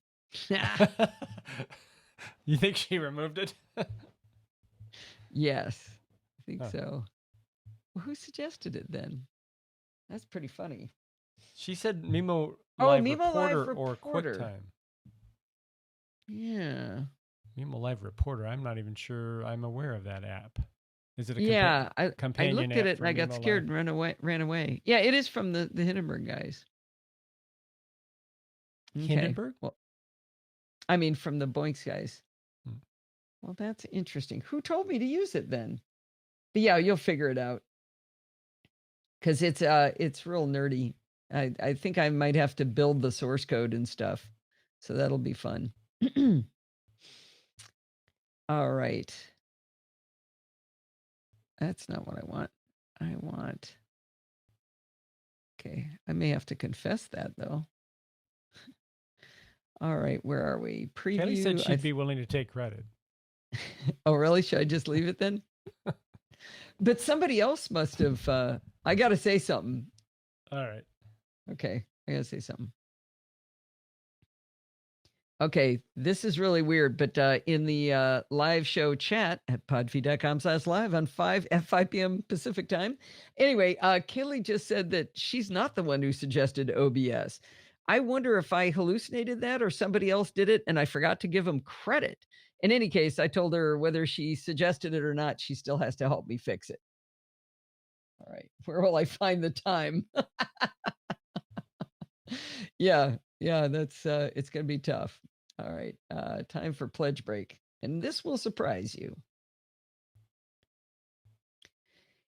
You think she removed it? Yes, I think so. Well, who suggested it then? That's pretty funny. She said Mimo Live Mimo Live Reporter or Reporter. QuickTime. Yeah. Mimo Live Reporter. I'm not even sure I'm aware of that app. Is it a I companion looked app at it for and I got Mimo scared Live? and ran away. Yeah, it is from the Hindenburg guys. Okay. Hindenburg? Well, I mean from the Boinks guys. Hmm. Well, that's interesting. Who told me to use it then? But yeah, you'll figure it out. Because it's real nerdy. I think I might have to build the source code and stuff. So that'll be fun. All right. That's not what I want. I want. Okay. I may have to confess that though. All right. Where are we? Preview. Kelly said she'd be willing to take credit. Oh, really? Should I just leave it then? But somebody else must have. I got to say something. All right. Okay. I got to say something. Okay. This is really weird, but in the live show chat at podfeed.com/live on 5 p.m. Pacific time. Anyway, Kaylee just said that she's not the one who suggested OBS. I wonder if I hallucinated that or somebody else did it and I forgot to give them credit. In any case, I told her whether she suggested it or not, she still has to help me fix it. All right. Where will I find the time? Yeah, that's it's gonna be tough. All right, time for pledge break, and this will surprise you.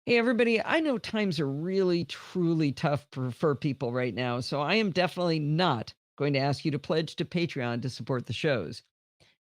Hey, everybody, I know times are really, truly tough for people right now, so I am definitely not going to ask you to pledge to Patreon to support the shows.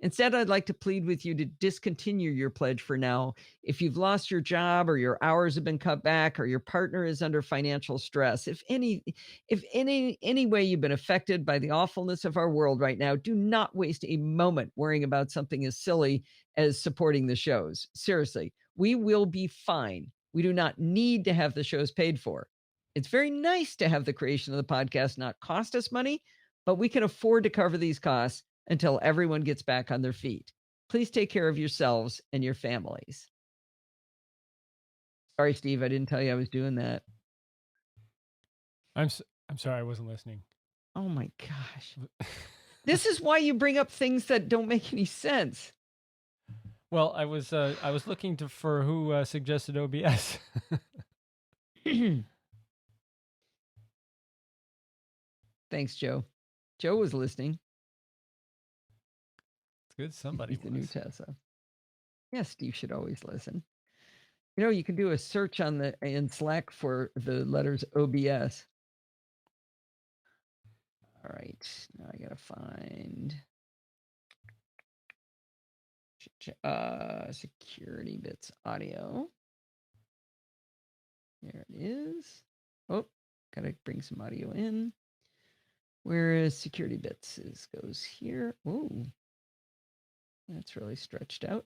Instead, I'd like to plead with you to discontinue your pledge for now. If you've lost your job or your hours have been cut back or your partner is under financial stress, if any way you've been affected by the awfulness of our world right now, do not waste a moment worrying about something as silly as supporting the shows. Seriously, we will be fine. We do not need to have the shows paid for. It's very nice to have the creation of the podcast not cost us money, but we can afford to cover these costs until everyone gets back on their feet. Please take care of yourselves and your families. Sorry, Steve, I didn't tell you I was doing that. I'm sorry, I wasn't listening. Oh my gosh. This is why you bring up things that don't make any sense. Well, I was looking for who suggested OBS. Thanks, Joe. Joe was listening. It's good somebody The new was. Tessa. Yeah, Steve should always listen. You know, you can do a search in Slack for the letters OBS. All right, now I gotta find security bits audio. There it is. Oh, gotta bring some audio in. Whereas security bits goes here. Oh, that's really stretched out.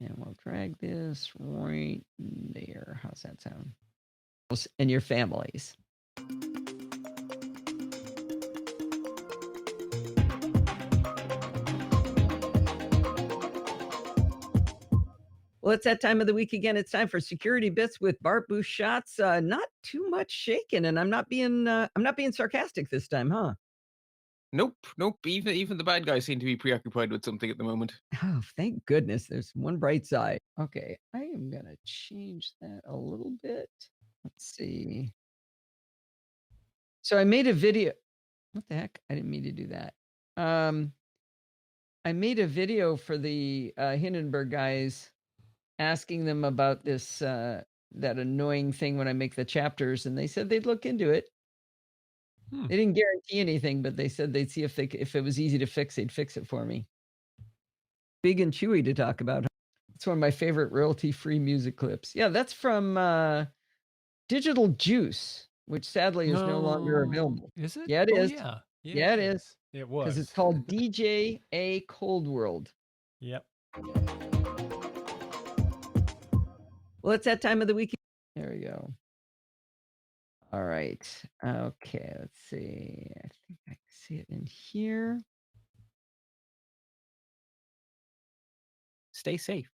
And we'll drag this right there. How's that sound? And your families. Well, it's that time of the week again. It's time for Security Bits with Bart Booth Shots. Not too much shaking, and I'm not being sarcastic this time, huh? Nope. Even the bad guys seem to be preoccupied with something at the moment. Oh, thank goodness. There's one bright side. Okay, I am gonna change that a little bit. Let's see. So I made a video. What the heck? I didn't mean to do that. I made a video for the Hindenburg guys, asking them about this that annoying thing when I make the chapters, and they said they'd look into it. They didn't guarantee anything, but they said they'd see if it was easy to fix, they'd fix it for me. Big and chewy to talk about. It's one of my favorite royalty-free music clips. Yeah, that's from Digital Juice, which sadly is no longer available. Is it? Yeah, it is. Yeah. Yeah, it is. It was. Because it's called DJ A Cold World. Yep. Well, it's that time of the week. There we go. All right. Okay, let's see. I think I can see it in here. Stay safe.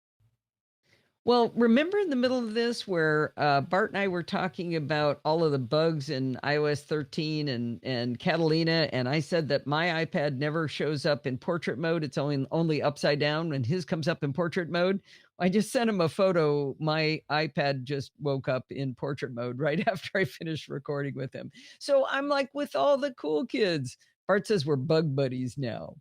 Well, remember in the middle of this where Bart and I were talking about all of the bugs in iOS 13 and Catalina, and I said that my iPad never shows up in portrait mode. It's only upside down, and his comes up in portrait mode. I just sent him a photo. My iPad just woke up in portrait mode right after I finished recording with him. So I'm like with all the cool kids. Bart says we're bug buddies now.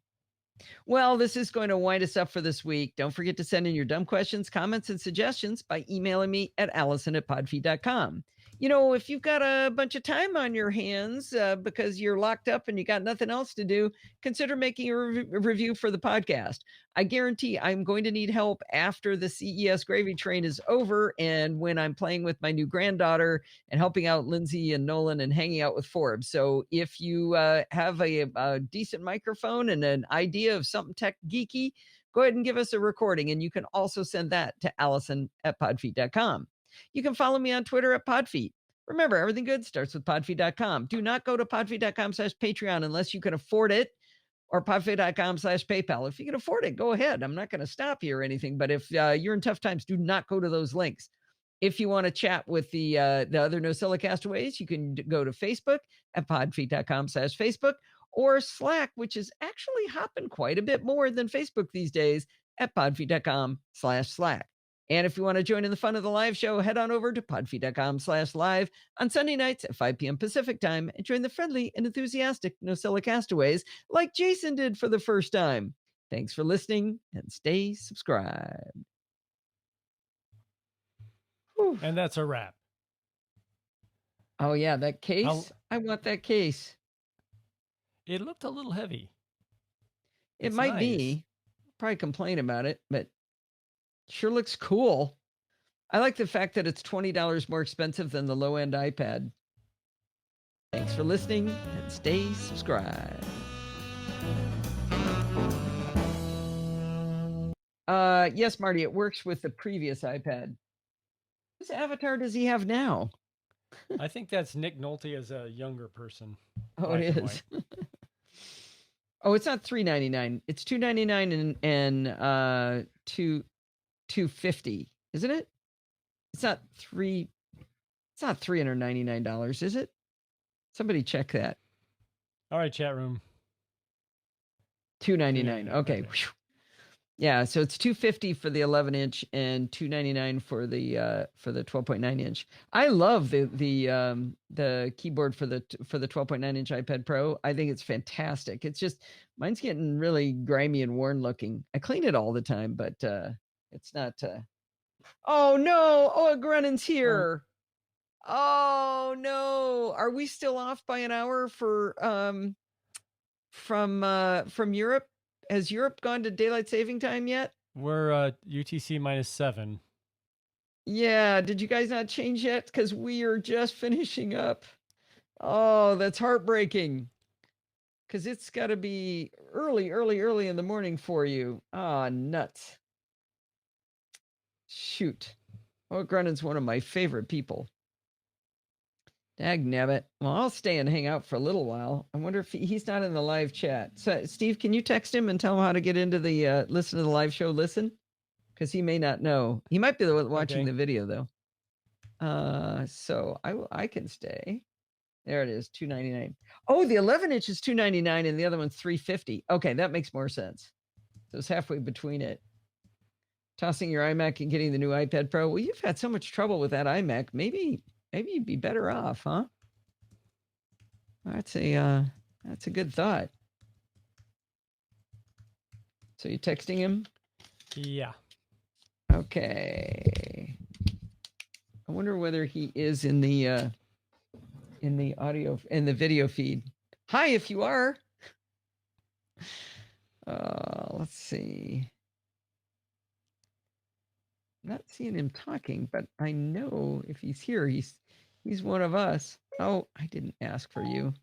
Well, this is going to wind us up for this week. Don't forget to send in your dumb questions, comments, and suggestions by emailing me at allison@podfeed.com. You know, if you've got a bunch of time on your hands because you're locked up and you got nothing else to do, consider making a review for the podcast. I guarantee I'm going to need help after the CES gravy train is over and when I'm playing with my new granddaughter and helping out Lindsay and Nolan and hanging out with Forbes. So if you have a decent microphone and an idea of something tech geeky, go ahead and give us a recording. And you can also send that to allison@podfeed.com. You can follow me on Twitter at Podfeed. Remember, everything good starts with podfeed.com. Do not go to podfeed.com/Patreon unless you can afford it, or podfeed.com/PayPal. If you can afford it, go ahead. I'm not going to stop you or anything, but if you're in tough times, do not go to those links. If you want to chat with the other NosillaCastaways, you can go to Facebook at podfeed.com/Facebook or Slack, which is actually hopping quite a bit more than Facebook these days at podfeed.com/Slack. And if you want to join in the fun of the live show, head on over to podfeed.com/live on Sunday nights at 5 p.m. Pacific time and join the friendly and enthusiastic Nosilla castaways like Jason did for the first time. Thanks for listening and stay subscribed. Whew. And that's a wrap. Oh, yeah, that case. I want that case. It looked a little heavy. It It's might nice. be. Probably complain about it, but sure looks cool. I like the fact that it's $20 more expensive than the low-end iPad. Thanks for listening and stay subscribed. Yes, Marty, it works with the previous iPad. Whose avatar does he have now? I think that's Nick Nolte as a younger person. Oh, Black it and is. Oh, it's not $3.99. It's $2.99 and $250, isn't it? It's not $399, is it? Somebody check that. All right, chat room. $299. Okay. Okay. Yeah, so it's $250 for the 11-inch and $299 for the 12.9-inch. I love the keyboard for the 12.9-inch iPad Pro. I think it's fantastic. It's just mine's getting really grimy and worn looking. I clean it all the time, but it's not. Oh no! Oh, Grunen's here. Oh no! Are we still off by an hour for from Europe? Has Europe gone to daylight saving time yet? We're UTC -7. Yeah, did you guys not change yet? Because we are just finishing up. Oh, that's heartbreaking. Because it's got to be early in the morning for you. Ah, nuts. Shoot. Oh, Grunen's one of my favorite people. Dagnabbit. Well, I'll stay and hang out for a little while. I wonder if he's not in the live chat. So, Steve, can you text him and tell him how to get into the listen to the live show? Listen, because he may not know. He might be watching Okay. the video though. So I can stay. There it is, $2.99. Oh, the 11-inch is $2.99 and the other one's $3.50. Okay, that makes more sense. So it's halfway between it. Tossing your iMac and getting the new iPad Pro. Well, you've had so much trouble with that iMac. Maybe you'd be better off, huh? That's a good thought. So you texting him? Yeah. Okay. I wonder whether he is in the audio, in the video feed. Hi, if you are. Let's see. I'm not seeing him talking, but I know if he's here, he's one of us. Oh, I didn't ask for you.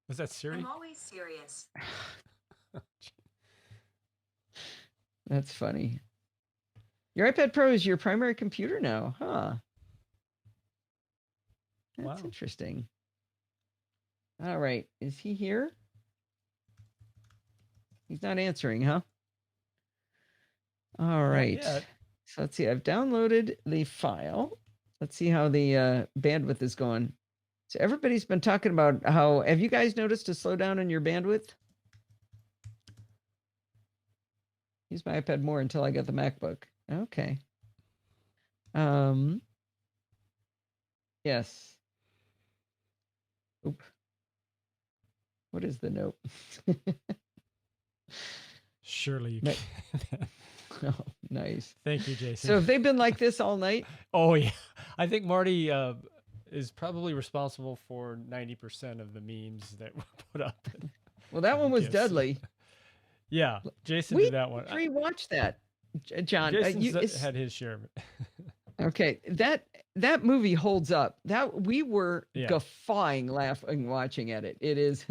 Was that Siri? I'm always serious. That's funny. Your iPad Pro is your primary computer now, huh? That's Wow. interesting. All right. Is he here? He's not answering, huh? All right. yet. So let's see. I've downloaded the file. Let's see how the bandwidth is going. So everybody's been talking about how, have you guys noticed a slowdown in your bandwidth? Use my iPad more until I get the MacBook. Okay. Yes. Oop. What is the note? Surely you Ma- can. Oh, nice. Thank you, Jason. So have they been like this all night? Oh yeah, I think Marty is probably responsible for 90% of the memes that were put up. Well, that one was Yes. Dudley. Yeah, Jason We did that one. rewatched that, John. Jason's had his share of it. Okay, that movie holds up. That we were Yeah. guffawing, laughing, watching at it. It is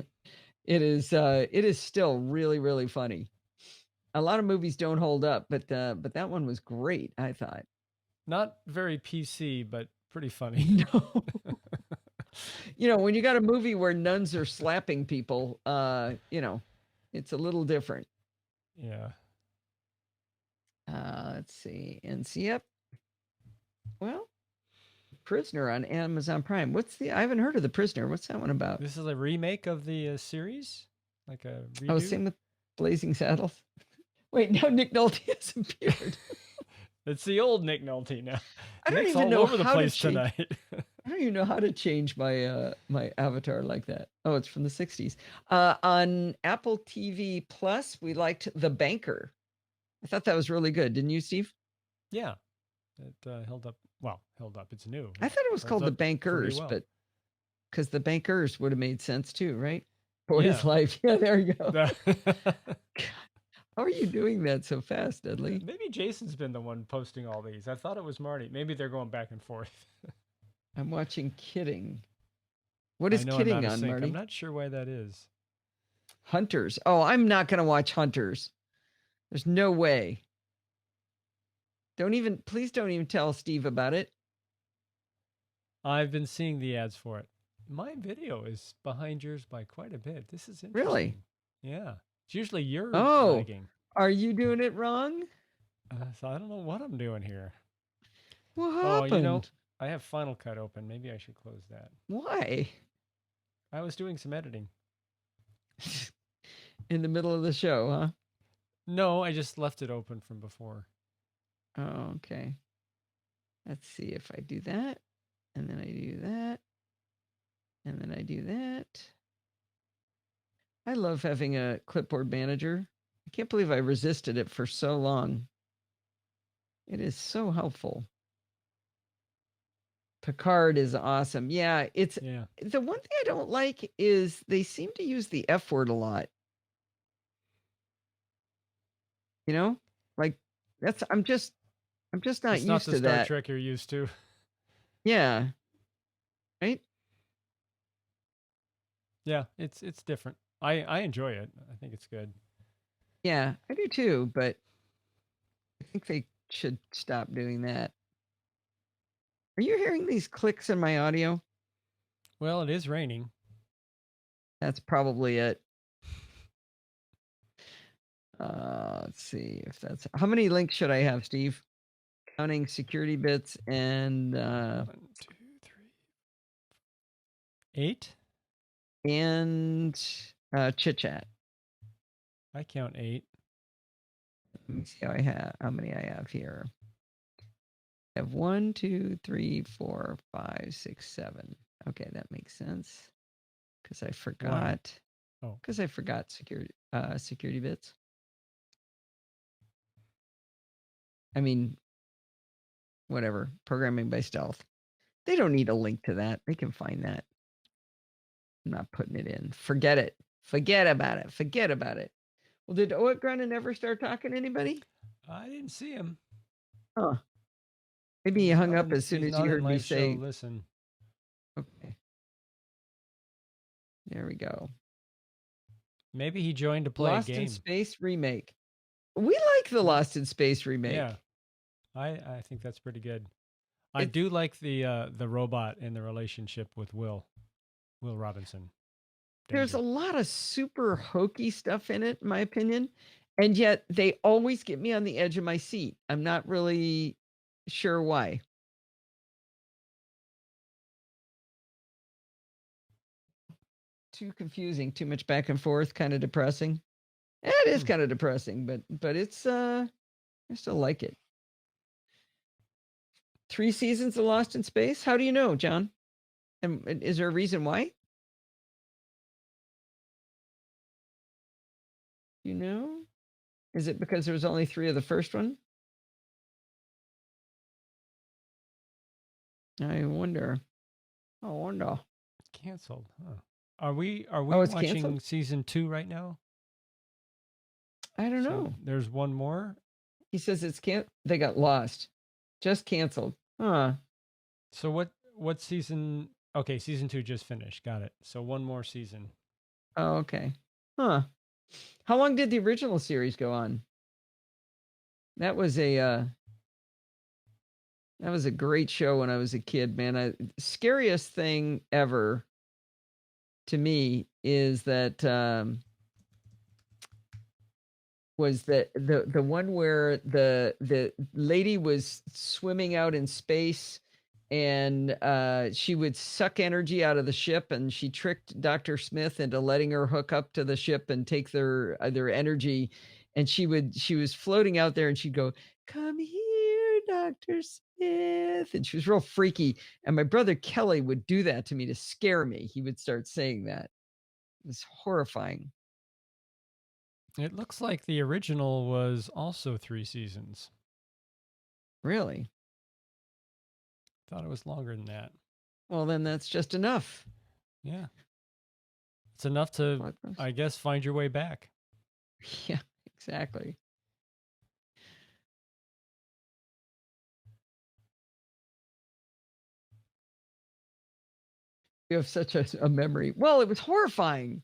still really, really funny. A lot of movies don't hold up, but that one was great, I thought. Not very PC, but pretty funny. No. When you got a movie where nuns are slapping people, it's a little different. Yeah. Let's see. NCF. Well, Prisoner on Amazon Prime. I haven't heard of The Prisoner. What's that one about? This is a remake of the series, like a redo. Oh, same with Blazing Saddles. Wait, no, Nick Nolte has appeared. It's the old Nick Nolte now. I don't Nick's even all know over the how to place change. tonight. I don't even know how to change my my avatar like that. Oh, it's from the 60s. On Apple TV Plus, we liked The Banker. I thought that was really good. Didn't you, Steve? Yeah, it held up. Well, held up. It's new. I thought it was holds called The up pretty Bankers, well. but because The Bankers would have made sense too, right? Boy's Yeah. Life. Yeah, there you go. Uh, How are you doing that so fast, Dudley? Maybe Jason's been the one posting all these. I thought it was Marty. Maybe they're going back and forth. I'm watching Kidding. What I is know I'm Kidding out of on, sync. Marty? I'm not sure why that is. Hunters. Oh, I'm not going to watch Hunters. There's no way. Please don't even tell Steve about it. I've been seeing the ads for it. My video is behind yours by quite a bit. This is interesting. Really? Yeah. It's usually you're Oh, lagging. are you doing it wrong? So I don't know what I'm doing here. What Oh, happened? I have Final Cut open. Maybe I should close that. Why? I was doing some editing. In the middle of the show, huh? No, I just left it open from before. Oh, okay. Let's see if I do that. And then I do that. And then I do that. I love having a clipboard manager. I can't believe I resisted it for so long. It is so helpful. Picard is awesome. Yeah, the one thing I don't like is they seem to use the F word a lot. You know? Like I'm just not it's not used the to Star that. Trek you're used to. Yeah. Right? Yeah, it's different. I enjoy it. I think it's good. Yeah, I do too, but I think they should stop doing that. Are you hearing these clicks in my audio? Well, it is raining. That's probably it. Let's see if that's how many links should I have, Steve? Counting security bits and 1, 2, 3, 8. and chit chat. I count 8. Let me see how many I have here. I have 1, 2, 3, 4, 5, 6, 7. Okay, that makes sense. Because I forgot. Oh. Because I forgot security bits. I mean, whatever. Programming by stealth. They don't need a link to that. They can find that. I'm not putting it in. Forget it. Forget about it. Forget about it. Well, did Oet Grunin ever start talking to anybody? I didn't see him. Huh. Maybe he hung up as soon as you heard me say. Listen. Okay. There we go. Maybe he joined to play Lost a game. in Space remake. We like the Lost in Space remake. Yeah, I think that's pretty good. I do like the robot and the relationship with Will Robinson. There's a lot of super hokey stuff in it, in my opinion, and yet they always get me on the edge of my seat. I'm not really sure why. Too confusing, too much back and forth, kind of depressing. It is kind of depressing, but it's I still like it. 3 seasons of Lost in Space? How do you know, John? And is there a reason why? You know? Is it because there was only 3 of the first one? I wonder. Canceled. Huh. Are we it's watching canceled? season 2 right now? I don't know. There's one more. He says they got lost. Just canceled. Huh. So what season? Okay, season 2 just finished. Got it. So one more season. Oh, okay. Huh. How long did the original series go on? That was a great show when I was a kid, man. Scariest thing ever to me is that was that the one where the lady was swimming out in space and she would suck energy out of the ship, and she tricked Dr. Smith into letting her hook up to the ship and take their energy, and she was floating out there and she'd go, "Come here, Dr. Smith. And she was real freaky. And my brother Kelly would do that to me to scare me. He would start saying that. It was horrifying. It looks like the original was also 3 seasons. Really? Thought it was longer than that. Well, then that's just enough. Yeah. It's enough to, I guess, find your way back. Yeah, exactly. You have such a memory. Well, it was horrifying.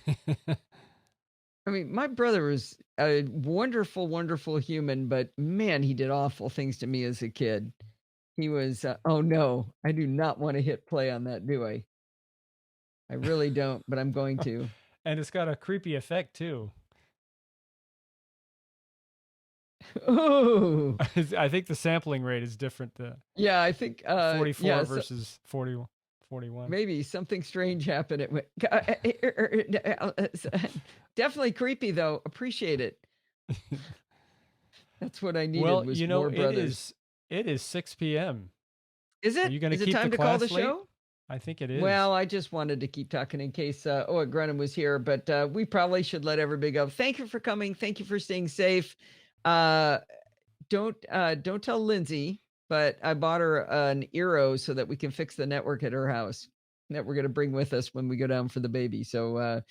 I mean, my brother was a wonderful, wonderful human, but man, he did awful things to me as a kid. He was, oh no, I do not want to hit play on that, do I? I really don't, but I'm going to. And it's got a creepy effect too. Oh, I think the sampling rate is different. yeah, I think 44 yeah, versus 40, 41. maybe something strange happened. Definitely creepy though. Appreciate it. That's what I needed. Well, was you know, more brothers. it is 6 p.m. Is it? Are you going Is to it keep time the to call class the late? show? I think it is. Well, I just wanted to keep talking in case Grenham was here, but we probably should let everybody go. Thank you for coming. Thank you for staying safe. Don't tell Lindsay, but I bought her an Eero so that we can fix the network at her house that we're going to bring with us when we go down for the baby. So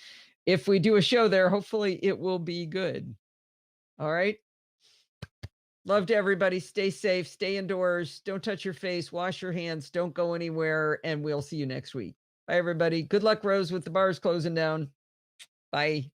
if we do a show there, hopefully it will be good. All right. Love to everybody. Stay safe, stay indoors, don't touch your face, wash your hands, don't go anywhere, and we'll see you next week. Bye, everybody. Good luck, Rose, with the bars closing down. Bye.